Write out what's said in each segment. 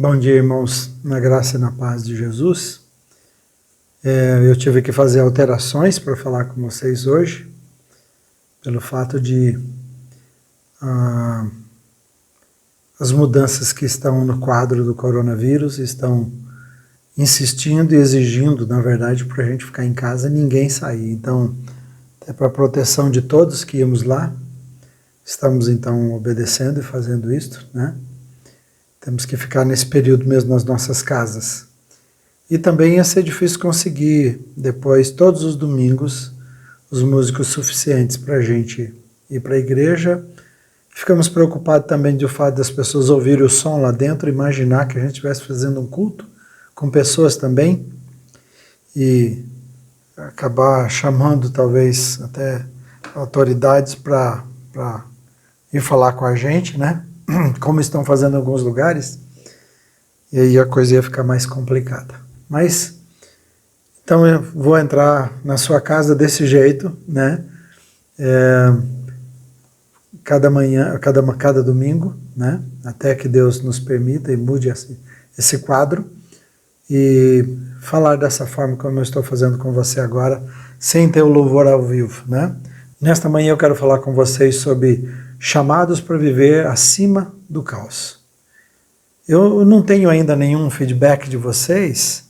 Bom dia, irmãos, na graça e na paz de Jesus. Eu tive que fazer alterações para falar com vocês hoje, pelo fato de as mudanças que estão no quadro do coronavírus estão insistindo e exigindo, na verdade, para a gente ficar em casa e ninguém sair. Então, até para a proteção de todos que íamos lá, estamos então obedecendo e fazendo isto, né? Temos que ficar nesse período mesmo nas nossas casas. E também ia ser difícil conseguir depois, todos os domingos, os músicos suficientes para a gente ir para a igreja. Ficamos preocupados também do fato das pessoas ouvirem o som lá dentro, imaginar que a gente estivesse fazendo um culto com pessoas também e acabar chamando talvez até autoridades para ir falar com a gente, né? Como estão fazendo em alguns lugares, e aí a coisa ia ficar mais complicada. Mas, então eu vou entrar na sua casa desse jeito, né? Cada manhã, cada domingo, né? Até que Deus nos permita e mude esse quadro, e falar dessa forma como eu estou fazendo com você agora, sem ter o louvor ao vivo, né? Nesta manhã eu quero falar com vocês sobre chamados para viver acima do caos. Eu não tenho ainda nenhum feedback de vocês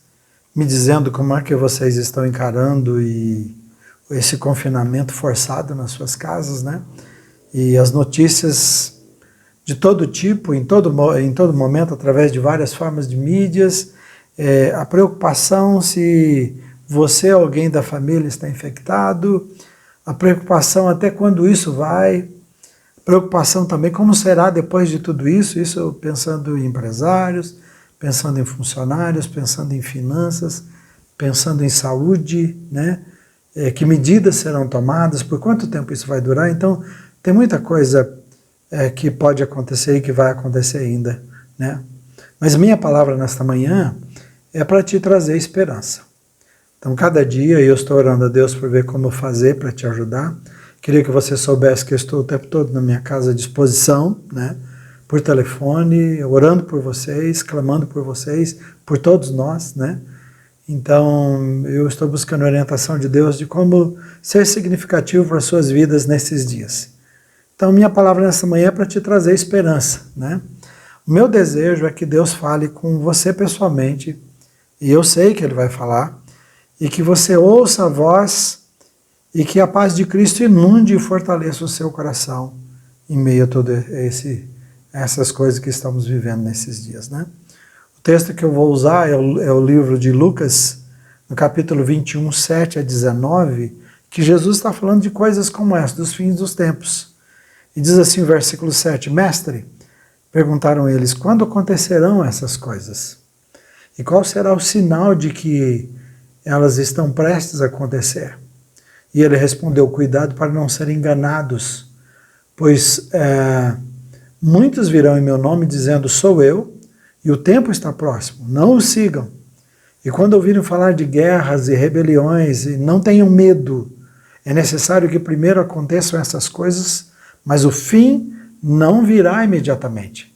me dizendo como é que vocês estão encarando esse confinamento forçado nas suas casas, né? E as notícias de todo tipo, em todo momento, através de várias formas de mídias, a preocupação se você ou alguém da família está infectado, a preocupação até quando isso vai, preocupação também como será depois de tudo isso pensando em empresários, pensando em funcionários, pensando em finanças, pensando em saúde, né? Que medidas serão tomadas, por quanto tempo isso vai durar. Então, tem muita coisa que pode acontecer e que vai acontecer ainda, né? Mas minha palavra nesta manhã é para te trazer esperança. Então, cada dia eu estou orando a Deus por ver como fazer para te ajudar. Queria que você soubesse que eu estou o tempo todo na minha casa à disposição, né? Por telefone, orando por vocês, clamando por vocês, por todos nós, né? Então, eu estou buscando a orientação de Deus de como ser significativo para as suas vidas nesses dias. Então, minha palavra nessa manhã é para te trazer esperança, né? O meu desejo é que Deus fale com você pessoalmente, e eu sei que Ele vai falar, e que você ouça a voz e que a paz de Cristo inunde e fortaleça o seu coração em meio a todas essas coisas que estamos vivendo nesses dias, né? O texto que eu vou usar é o livro de Lucas, no capítulo 21, 7 a 19, que Jesus está falando de coisas como essa, dos fins dos tempos. E diz assim o versículo 7, Mestre, perguntaram eles, quando acontecerão essas coisas? E qual será o sinal de que elas estão prestes a acontecer? E ele respondeu, cuidado para não serem enganados, pois muitos virão em meu nome dizendo, sou eu, e o tempo está próximo, não o sigam. E quando ouvirem falar de guerras e rebeliões, não tenham medo, é necessário que primeiro aconteçam essas coisas, mas o fim não virá imediatamente.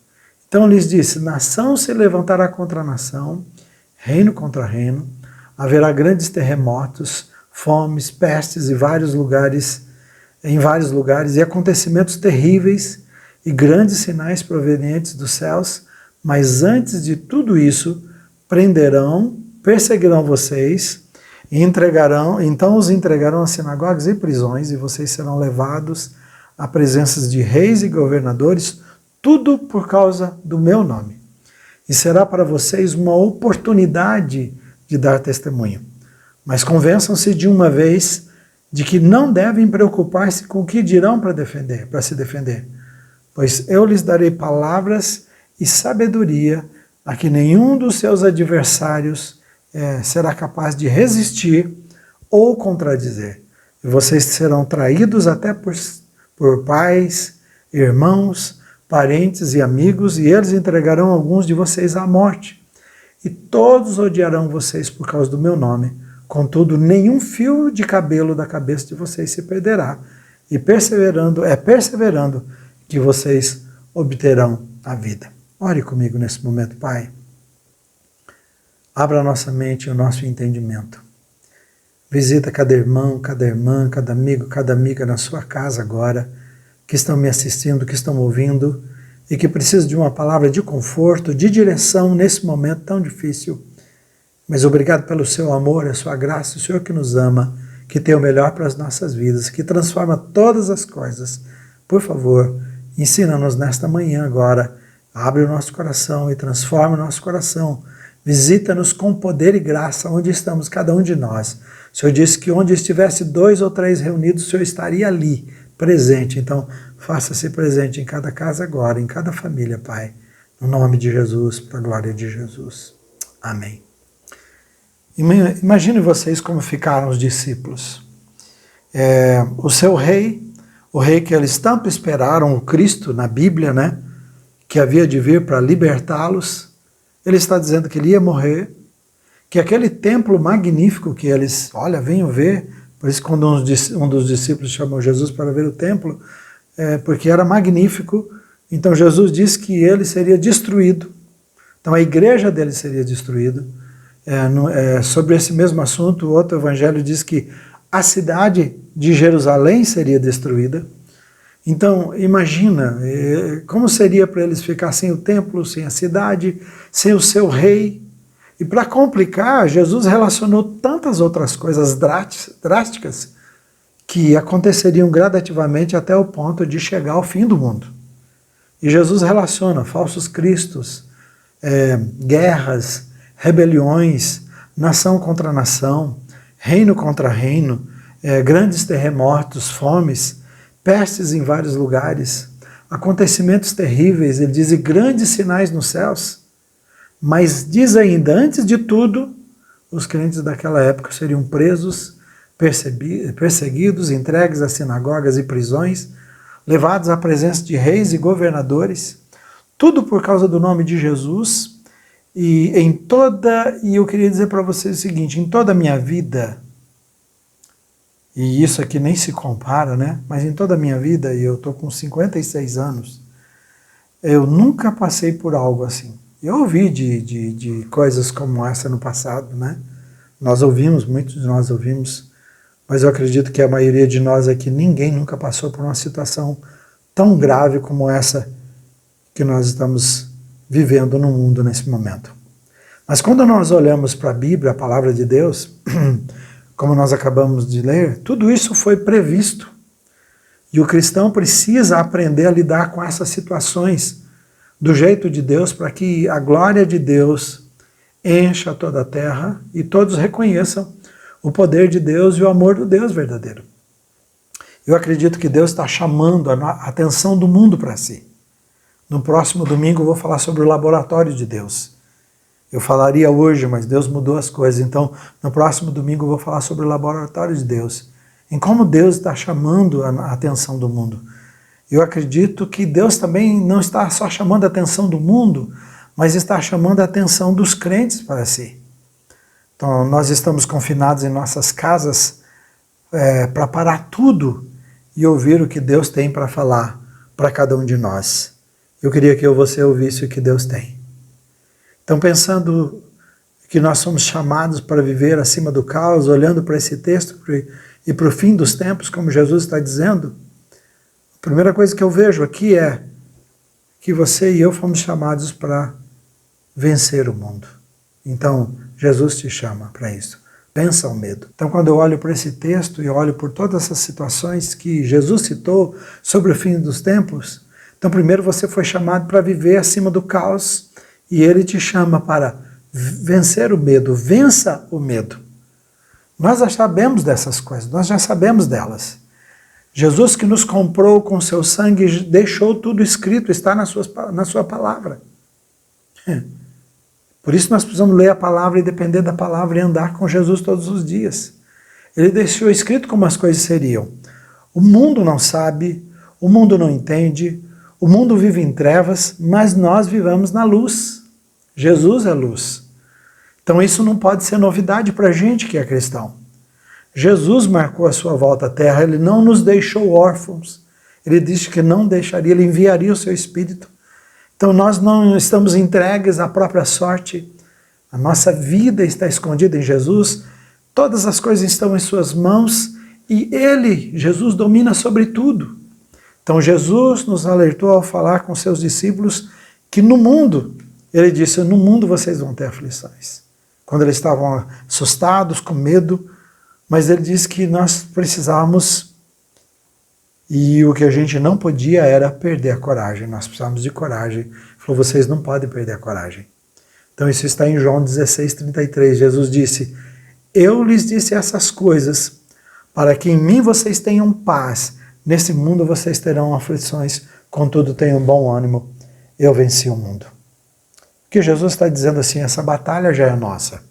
Então lhes disse, nação se levantará contra nação, reino contra reino, haverá grandes terremotos, fomes, pestes em vários lugares, e acontecimentos terríveis e grandes sinais provenientes dos céus, mas antes de tudo isso, perseguirão vocês, então os entregarão às sinagogas e prisões, e vocês serão levados a presenças de reis e governadores, tudo por causa do meu nome. E será para vocês uma oportunidade de dar testemunho. Mas convençam-se de uma vez de que não devem preocupar-se com o que dirão para se defender, pois eu lhes darei palavras e sabedoria a que nenhum dos seus adversários será capaz de resistir ou contradizer. E vocês serão traídos até por pais, irmãos, parentes e amigos, e eles entregarão alguns de vocês à morte. E todos odiarão vocês por causa do meu nome. Contudo, nenhum fio de cabelo da cabeça de vocês se perderá. E perseverando que vocês obterão a vida. Ore comigo nesse momento, Pai. Abra a nossa mente e o nosso entendimento. Visita cada irmão, cada irmã, cada amigo, cada amiga na sua casa agora, que estão me assistindo, que estão ouvindo e que precisam de uma palavra de conforto, de direção nesse momento tão difícil. Mas obrigado pelo seu amor, a sua graça, o Senhor que nos ama, que tem o melhor para as nossas vidas, que transforma todas as coisas. Por favor, ensina-nos nesta manhã agora, abre o nosso coração e transforma o nosso coração. Visita-nos com poder e graça onde estamos, cada um de nós. O Senhor disse que onde estivesse 2 ou 3 reunidos, o Senhor estaria ali, presente. Então, faça-se presente em cada casa agora, em cada família, Pai. No nome de Jesus, para a glória de Jesus. Amém. Imagine vocês como ficaram os discípulos. O seu rei, o rei que eles tanto esperaram, o Cristo na Bíblia, né, que havia de vir para libertá-los, ele está dizendo que ele ia morrer, que aquele templo magnífico que eles, olha, venham ver, por isso quando um dos discípulos chamou Jesus para ver o templo, porque era magnífico, então Jesus disse que ele seria destruído, então a igreja dele seria destruída. Sobre esse mesmo assunto, o outro evangelho diz que a cidade de Jerusalém seria destruída. Então, imagina como seria para eles ficar sem o templo, sem a cidade, sem o seu rei. E para complicar, Jesus relacionou tantas outras coisas drásticas que aconteceriam gradativamente até o ponto de chegar ao fim do mundo. E Jesus relaciona falsos cristos, guerras, rebeliões, nação contra nação, reino contra reino, grandes terremotos, fomes, pestes em vários lugares, acontecimentos terríveis, ele diz, e grandes sinais nos céus. Mas diz ainda, antes de tudo, os crentes daquela época seriam presos, perseguidos, entregues às sinagogas e prisões, levados à presença de reis e governadores, tudo por causa do nome de Jesus. E eu queria dizer para vocês o seguinte, em toda a minha vida, e isso aqui nem se compara, né? Mas em toda a minha vida, e eu estou com 56 anos, eu nunca passei por algo assim. Eu ouvi de coisas como essa no passado, né? Nós ouvimos, muitos de nós ouvimos, mas eu acredito que a maioria de nós aqui, ninguém nunca passou por uma situação tão grave como essa que nós estamos vivendo no mundo nesse momento. Mas quando nós olhamos para a Bíblia, a palavra de Deus, como nós acabamos de ler, tudo isso foi previsto. E o cristão precisa aprender a lidar com essas situações do jeito de Deus, para que a glória de Deus encha toda a terra e todos reconheçam o poder de Deus e o amor do Deus verdadeiro. Eu acredito que Deus está chamando a atenção do mundo para si. No próximo domingo eu vou falar sobre o laboratório de Deus. Eu falaria hoje, mas Deus mudou as coisas. Então, no próximo domingo eu vou falar sobre o laboratório de Deus. Em como Deus está chamando a atenção do mundo. Eu acredito que Deus também não está só chamando a atenção do mundo, mas está chamando a atenção dos crentes para si. Então, nós estamos confinados em nossas casas para parar tudo e ouvir o que Deus tem para falar para cada um de nós. Eu queria que você ouvisse o que Deus tem. Então, pensando que nós somos chamados para viver acima do caos, olhando para esse texto e para o fim dos tempos, como Jesus está dizendo, a primeira coisa que eu vejo aqui é que você e eu fomos chamados para vencer o mundo. Então, Jesus te chama para isso. Pensa o medo. Então, quando eu olho para esse texto e olho por todas essas situações que Jesus citou sobre o fim dos tempos, então, primeiro você foi chamado para viver acima do caos e Ele te chama para vencer o medo. Vença o medo. Nós já sabemos dessas coisas, nós já sabemos delas. Jesus que nos comprou com seu sangue, deixou tudo escrito, está na sua palavra. Por isso nós precisamos ler a palavra e depender da palavra e andar com Jesus todos os dias. Ele deixou escrito como as coisas seriam. O mundo não sabe, o mundo não entende, o mundo vive em trevas, mas nós vivamos na luz. Jesus é luz. Então isso não pode ser novidade para a gente que é cristão. Jesus marcou a sua volta à terra, Ele não nos deixou órfãos. Ele disse que não deixaria, Ele enviaria o seu Espírito. Então nós não estamos entregues à própria sorte, A nossa vida está escondida em Jesus, todas as coisas estão em suas mãos e Ele, Jesus, domina sobre tudo. Então Jesus nos alertou ao falar com seus discípulos que no mundo, Ele disse, no mundo vocês vão ter aflições. Quando eles estavam assustados, com medo, mas Ele disse que nós precisávamos, e o que a gente não podia era perder a coragem, nós precisávamos de coragem. Ele falou, vocês não podem perder a coragem. Então isso está em João 16:33, Jesus disse, eu lhes disse essas coisas, para que em mim vocês tenham paz, nesse mundo vocês terão aflições, contudo tenham bom ânimo, eu venci o mundo. O que Jesus está dizendo assim, essa batalha já é nossa,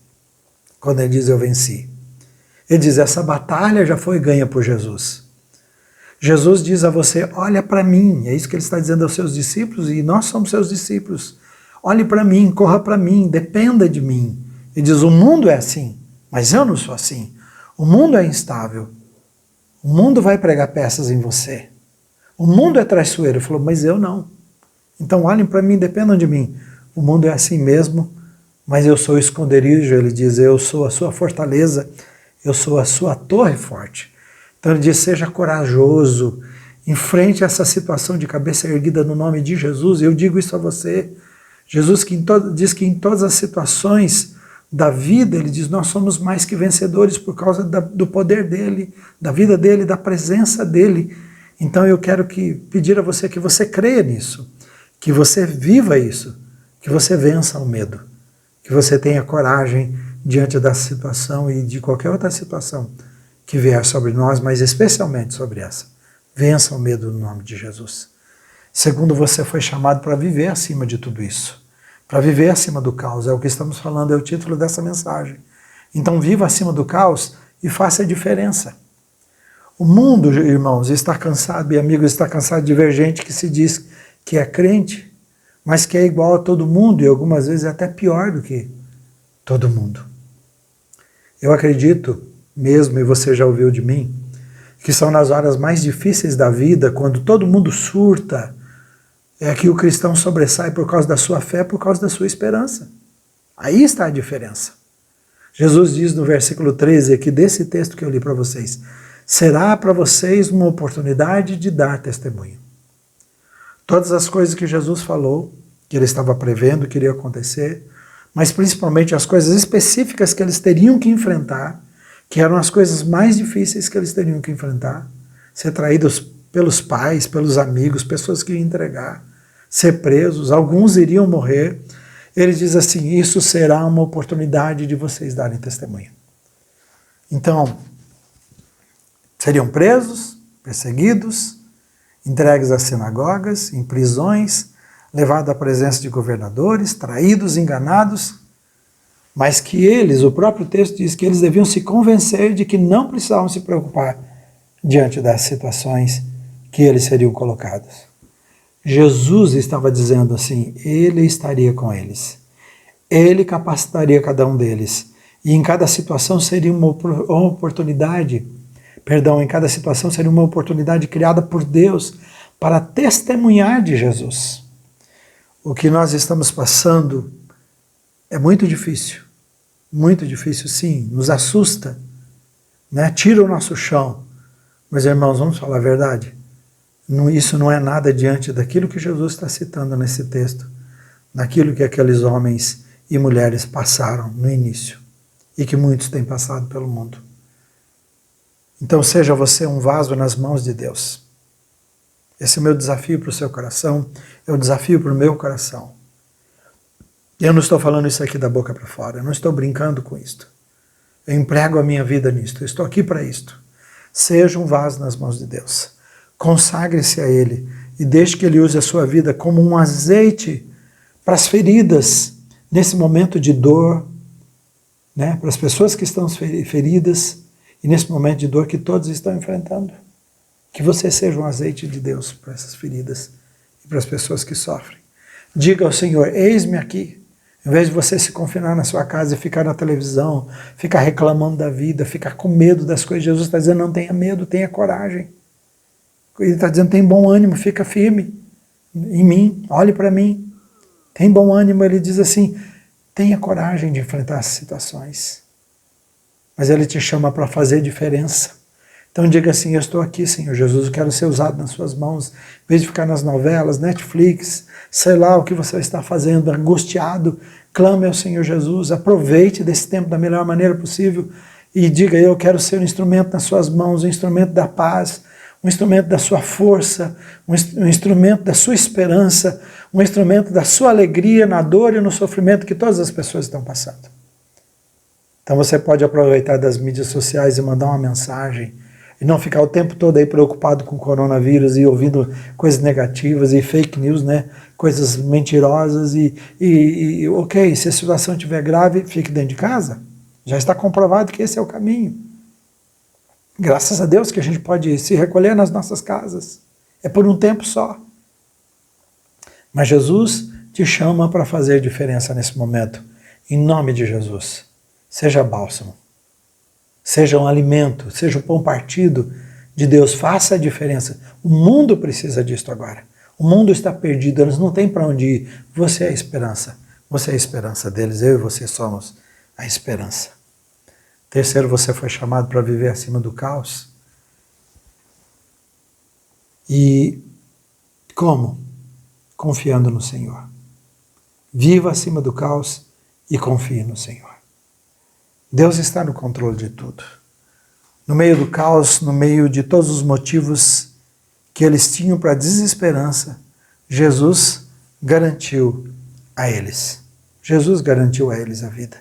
quando Ele diz eu venci. Ele diz, essa batalha já foi ganha por Jesus. Jesus diz a você, olha para mim, é isso que Ele está dizendo aos seus discípulos, e nós somos seus discípulos. Olhe para mim, corra para mim, dependa de mim. Ele diz, o mundo é assim, mas eu não sou assim. O mundo é instável. O mundo vai pregar peças em você. O mundo é traiçoeiro. Ele falou, mas eu não. Então olhem para mim, dependam de mim. O mundo é assim mesmo, mas eu sou o esconderijo. Ele diz, eu sou a sua fortaleza, eu sou a sua torre forte. Então ele diz, seja corajoso, enfrente essa situação de cabeça erguida no nome de Jesus. Eu digo isso a você. Jesus diz que em todas as situações da vida, Ele diz, nós somos mais que vencedores por causa do poder dEle, da vida dEle, da presença dEle. Então eu quero pedir a você que você creia nisso, que você viva isso, que você vença o medo, que você tenha coragem diante da situação e de qualquer outra situação que vier sobre nós, mas especialmente sobre essa. Vença o medo no nome de Jesus. Segundo, você foi chamado para viver acima de tudo isso, para viver acima do caos, é o que estamos falando, é o título dessa mensagem. Então viva acima do caos e faça a diferença. O mundo, irmãos, está cansado, e amigos, está cansado de ver gente que se diz que é crente, mas que é igual a todo mundo, e algumas vezes é até pior do que todo mundo. Eu acredito mesmo, e você já ouviu de mim, que são nas horas mais difíceis da vida, quando todo mundo surta, é que o cristão sobressai por causa da sua fé, por causa da sua esperança. Aí está a diferença. Jesus diz no versículo 13, aqui desse texto que eu li para vocês, será para vocês uma oportunidade de dar testemunho. Todas as coisas que Jesus falou, que Ele estava prevendo que iria acontecer, mas principalmente as coisas específicas que eles teriam que enfrentar, que eram as coisas mais difíceis que eles teriam que enfrentar, ser traídos pelos pais, pelos amigos, pessoas que iam entregar, ser presos, alguns iriam morrer. Ele diz assim, isso será uma oportunidade de vocês darem testemunho. Então, seriam presos, perseguidos, entregues às sinagogas, em prisões, levados à presença de governadores, traídos, enganados, mas que eles, o próprio texto diz que eles deviam se convencer de que não precisavam se preocupar diante das situações que eles seriam colocados. Jesus estava dizendo assim, Ele estaria com eles, Ele capacitaria cada um deles, e em cada situação seria uma oportunidade, em cada situação seria uma oportunidade criada por Deus para testemunhar de Jesus. O que nós estamos passando é muito difícil sim, nos assusta, né? Tira o nosso chão, mas irmãos, vamos falar a verdade, isso não é nada diante daquilo que Jesus está citando nesse texto, naquilo que aqueles homens e mulheres passaram no início, e que muitos têm passado pelo mundo. Então seja você um vaso nas mãos de Deus. Esse é o meu desafio para o seu coração, é o desafio para o meu coração. Eu não estou falando isso aqui da boca para fora, eu não estou brincando com isto. Eu emprego a minha vida nisto, eu estou aqui para isto. Seja um vaso nas mãos de Deus. Consagre-se a Ele e deixe que Ele use a sua vida como um azeite para as feridas, nesse momento de dor, né? Para as pessoas que estão feridas e nesse momento de dor que todos estão enfrentando. Que você seja um azeite de Deus para essas feridas e para as pessoas que sofrem. Diga ao Senhor, eis-me aqui. Em vez de você se confinar na sua casa e ficar na televisão, ficar reclamando da vida, ficar com medo das coisas, Jesus está dizendo, não tenha medo, tenha coragem. Ele está dizendo, tem bom ânimo, fica firme em mim, olhe para mim. Tem bom ânimo, ele diz assim, Tenha coragem de enfrentar as situações. Mas Ele te chama para fazer diferença. Então diga assim, eu estou aqui, Senhor Jesus, eu quero ser usado nas suas mãos, em vez de ficar nas novelas, Netflix, sei lá o que você está fazendo, angustiado, clame ao Senhor Jesus, aproveite desse tempo da melhor maneira possível e diga, eu quero ser um instrumento nas suas mãos, um instrumento da paz, um instrumento da sua força, um instrumento da sua esperança, um instrumento da sua alegria na dor e no sofrimento que todas as pessoas estão passando. Então você pode aproveitar das mídias sociais e mandar uma mensagem, e não ficar o tempo todo aí preocupado com o coronavírus e ouvindo coisas negativas e fake news, né? Coisas mentirosas ok, se a situação estiver grave, fique dentro de casa. Já está comprovado que esse é o caminho. Graças a Deus que a gente pode se recolher nas nossas casas. É por um tempo só. Mas Jesus te chama para fazer diferença nesse momento. Em nome de Jesus. Seja bálsamo. Seja um alimento, seja um pão partido de Deus, faça a diferença. O mundo precisa disso agora. O mundo está perdido, eles não têm para onde ir. Você é a esperança. Você é a esperança deles, eu e você somos a esperança. Terceiro, você foi chamado para viver acima do caos. E como? Confiando no Senhor. Viva acima do caos e confie no Senhor. Deus está no controle de tudo. No meio do caos, no meio de todos os motivos que eles tinham para desesperança, Jesus garantiu a eles. Jesus garantiu a eles a vida.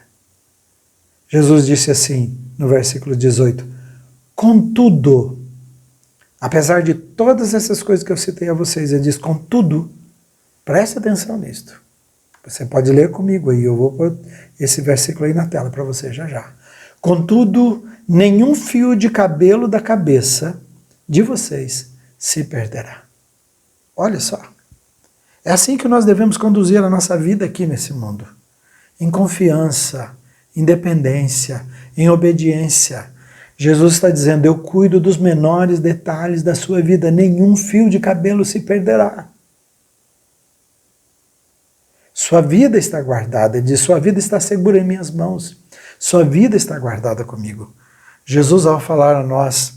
Jesus disse assim, no versículo 18, contudo, apesar de todas essas coisas que eu citei a vocês, ele diz, contudo, preste atenção nisto. Você pode ler comigo aí, eu vou pôr esse versículo aí na tela para você já já. Contudo, nenhum fio de cabelo da cabeça de vocês se perderá. Olha só. É assim que nós devemos conduzir a nossa vida aqui nesse mundo. Em confiança, em dependência, em obediência. Jesus está dizendo, eu cuido dos menores detalhes da sua vida, nenhum fio de cabelo se perderá. Sua vida está guardada, ele diz, sua vida está segura em minhas mãos, sua vida está guardada comigo. Jesus, ao falar a nós,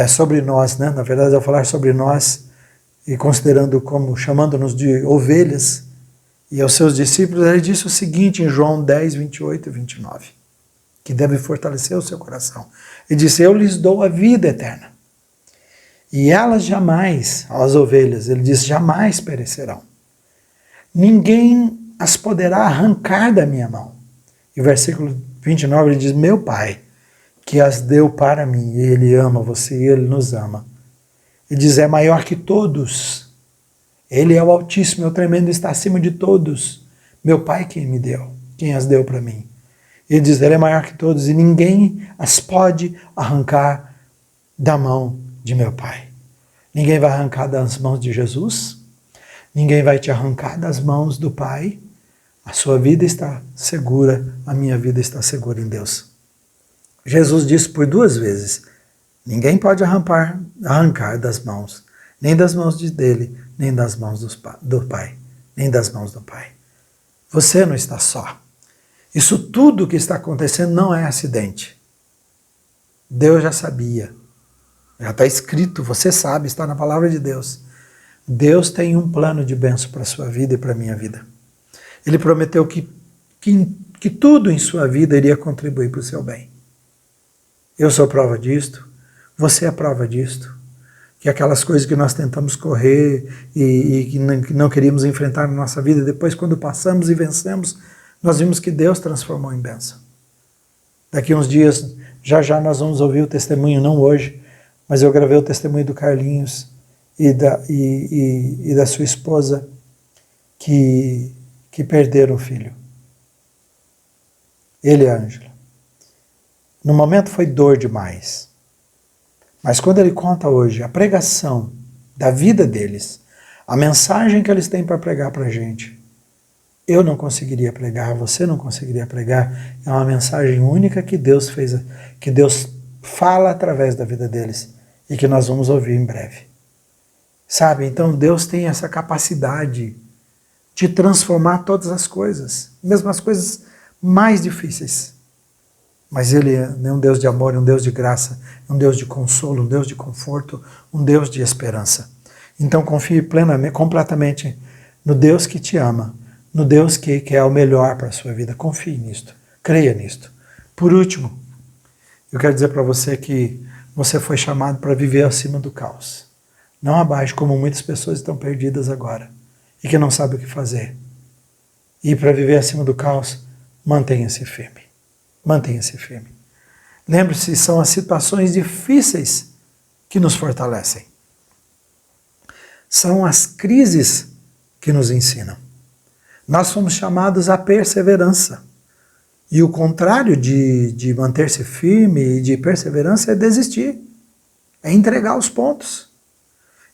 sobre nós, né? Na verdade, ao falar sobre nós, e considerando como, chamando-nos de ovelhas, e aos seus discípulos, ele disse o seguinte em João 10, 28 e 29, que deve fortalecer o seu coração. Ele disse, eu lhes dou a vida eterna, e elas jamais, as ovelhas, ele disse, jamais perecerão. Ninguém as poderá arrancar da minha mão. E o versículo 29 ele diz, meu Pai, que as deu para mim, Ele ama você e Ele nos ama. Ele diz, é maior que todos. Ele é o Altíssimo, é o Tremendo, está acima de todos. Meu Pai quem me deu, quem as deu para mim. Ele diz, Ele é maior que todos e ninguém as pode arrancar da mão de meu Pai. Ninguém vai arrancar das mãos de Jesus. Ninguém vai te arrancar das mãos do Pai. A sua vida está segura, a minha vida está segura em Deus. Jesus disse por 2 vezes, ninguém pode arrancar das mãos, nem das mãos dele, nem das mãos do Pai, nem das mãos do Pai. Você não está só. Isso tudo que está acontecendo não é acidente. Deus já sabia. Já está escrito, você sabe, está na palavra de Deus. Deus tem um plano de bênção para a sua vida e para a minha vida. Ele prometeu que tudo em sua vida iria contribuir para o seu bem. Eu sou prova disto, você é prova disto. Que aquelas coisas que nós tentamos correr e que não queríamos enfrentar na nossa vida, depois quando passamos e vencemos, nós vimos que Deus transformou em bênção. Daqui uns dias, já nós vamos ouvir o testemunho, não hoje, mas eu gravei o testemunho do Carlinhos e da sua esposa que perderam o filho. Ele e a Ângela. No momento foi dor demais. Mas quando ele conta hoje a pregação da vida deles, a mensagem que eles têm para pregar para a gente, eu não conseguiria pregar, você não conseguiria pregar. É uma mensagem única que Deus fez, que Deus fala através da vida deles e que nós vamos ouvir em breve. Sabe, então Deus tem essa capacidade de transformar todas as coisas, mesmo as coisas mais difíceis. Mas Ele é um Deus de amor, um Deus de graça, um Deus de consolo, um Deus de conforto, um Deus de esperança. Então confie plenamente, completamente no Deus que te ama, no Deus que quer o melhor para a sua vida. Confie nisto, creia nisto. Por último, eu quero dizer para você que você foi chamado para viver acima do caos. Não abaixo, como muitas pessoas estão perdidas agora e que não sabem o que fazer. E para viver acima do caos, mantenha-se firme. Mantenha-se firme. Lembre-se, são as situações difíceis que nos fortalecem. São as crises que nos ensinam. Nós fomos chamados à perseverança. E o contrário de manter-se firme e de perseverança é desistir. É entregar os pontos.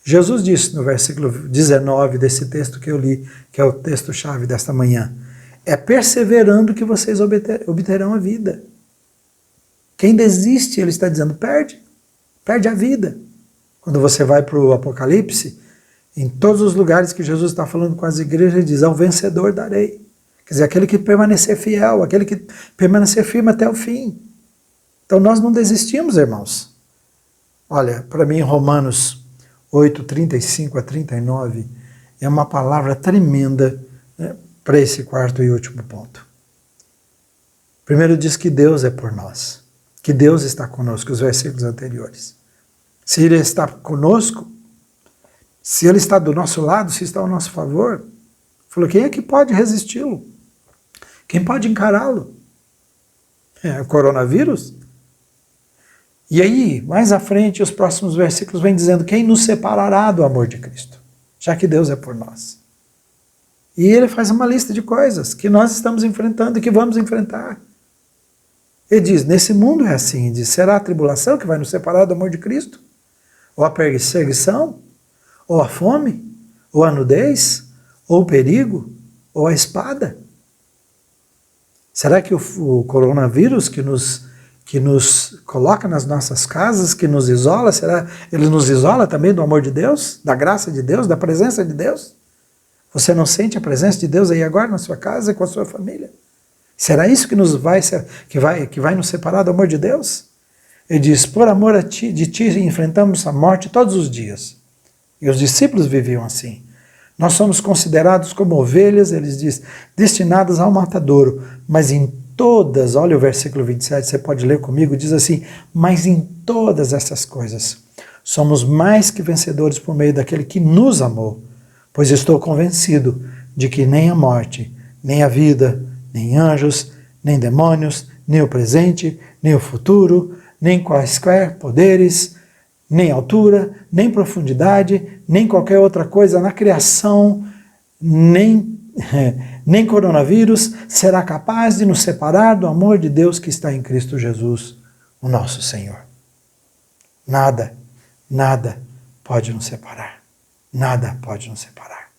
Jesus disse no versículo 19 desse texto que eu li, que é o texto-chave desta manhã, é perseverando que vocês obterão a vida. Quem desiste, ele está dizendo, perde a vida. Quando você vai para o Apocalipse, em todos os lugares que Jesus está falando com as igrejas, ele diz, ao vencedor darei. Quer dizer, aquele que permanecer fiel, aquele que permanecer firme até o fim. Então nós não desistimos, irmãos. Olha, para mim, Romanos 8, 35 a 39, é uma palavra tremenda, né, para esse quarto e último ponto. Primeiro diz que Deus é por nós, que Deus está conosco, os versículos anteriores. Se Ele está conosco, se Ele está do nosso lado, se está ao nosso favor, falou, quem é que pode resisti-lo? Quem pode encará-lo? É o coronavírus? E aí, mais à frente, os próximos versículos vêm dizendo, quem nos separará do amor de Cristo? Já que Deus é por nós. E ele faz uma lista de coisas que nós estamos enfrentando e que vamos enfrentar. Ele diz, nesse mundo é assim, diz, será a tribulação que vai nos separar do amor de Cristo? Ou a perseguição? Ou a fome? Ou a nudez? Ou o perigo? Ou a espada? Será que o coronavírus que nos coloca nas nossas casas, que nos isola, será ele nos isola também do amor de Deus, da graça de Deus, da presença de Deus? Você não sente a presença de Deus aí agora na sua casa e com a sua família? Será isso que vai nos separar do amor de Deus? Ele diz, por amor de ti enfrentamos a morte todos os dias. E os discípulos viviam assim. Nós somos considerados como ovelhas, eles dizem, destinadas ao matadouro, mas em todas, olha o versículo 27, você pode ler comigo, diz assim, mas em todas essas coisas, somos mais que vencedores por meio daquele que nos amou, pois estou convencido de que nem a morte, nem a vida, nem anjos, nem demônios, nem o presente, nem o futuro, nem quaisquer poderes, nem altura, nem profundidade, nem qualquer outra coisa na criação, nem coronavírus será capaz de nos separar do amor de Deus que está em Cristo Jesus, o nosso Senhor. Nada pode nos separar. Nada pode nos separar.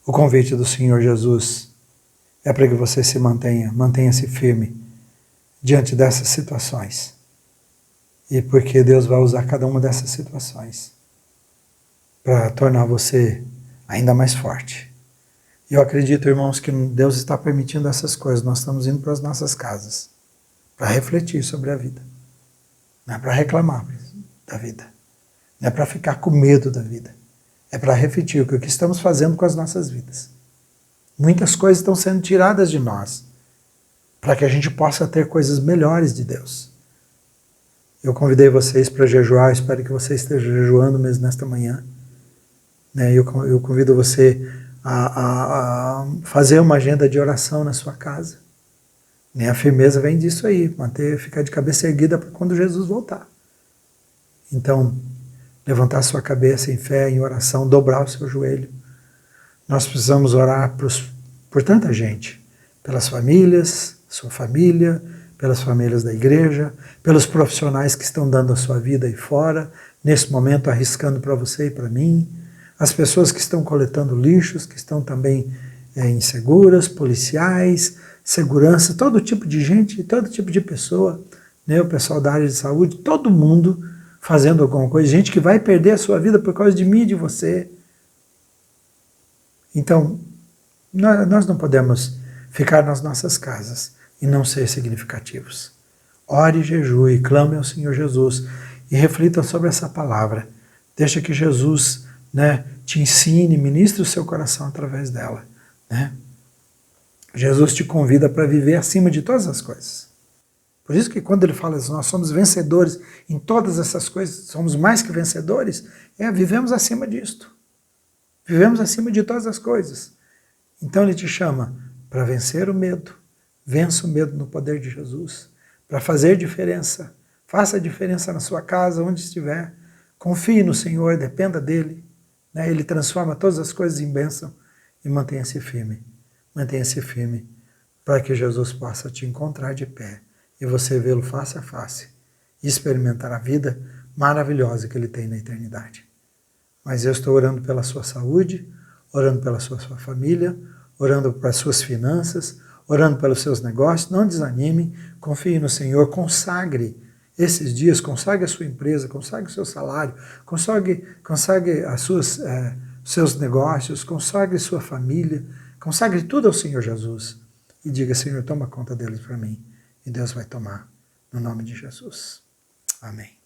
O convite do Senhor Jesus é para que você se mantenha-se firme diante dessas situações. E porque Deus vai usar cada uma dessas situações para tornar você ainda mais forte. Eu acredito, irmãos, que Deus está permitindo essas coisas. Nós estamos indo para as nossas casas para refletir sobre a vida. Não é para reclamar da vida. Não é para ficar com medo da vida. É para refletir o que estamos fazendo com as nossas vidas. Muitas coisas estão sendo tiradas de nós para que a gente possa ter coisas melhores de Deus. Eu convidei vocês para jejuar, espero que você esteja jejuando mesmo nesta manhã. Eu convido você a fazer uma agenda de oração na sua casa. A firmeza vem disso aí, ficar de cabeça erguida para quando Jesus voltar. Então, levantar sua cabeça em fé, em oração, dobrar o seu joelho. Nós precisamos orar por tanta gente, pelas famílias, sua família, pelas famílias da igreja, pelos profissionais que estão dando a sua vida aí fora, nesse momento arriscando para você e para mim, as pessoas que estão coletando lixos, que estão também inseguras, policiais, segurança, todo tipo de gente, todo tipo de pessoa, o pessoal da área de saúde, todo mundo fazendo alguma coisa, gente que vai perder a sua vida por causa de mim e de você. Então, nós não podemos ficar nas nossas casas e não ser significativos. Ore, jejue, clame ao Senhor Jesus e reflita sobre essa palavra. Deixa que Jesus, né, te ensine, ministre o seu coração através dela. Né? Jesus te convida para viver acima de todas as coisas. Por isso que quando ele fala assim, nós somos vencedores em todas essas coisas, somos mais que vencedores, vivemos acima disto. Vivemos acima de todas as coisas. Então ele te chama para vencer o medo. Vença o medo no poder de Jesus. Para fazer diferença. Faça a diferença na sua casa, onde estiver. Confie no Senhor, dependa dele. Né? Ele transforma todas as coisas em bênção. E mantenha-se firme. Mantenha-se firme para que Jesus possa te encontrar de pé e você vê-lo face a face e experimentar a vida maravilhosa que ele tem na eternidade. Mas eu estou orando pela sua saúde, orando pela sua família, orando pelas suas finanças, orando pelos seus negócios. Não desanime, confie no Senhor, consagre esses dias, consagre a sua empresa, consagre o seu salário, consagre seus negócios, consagre sua família, consagre tudo ao Senhor Jesus e diga, Senhor, toma conta deles para mim. E Deus vai tomar, no nome de Jesus. Amém.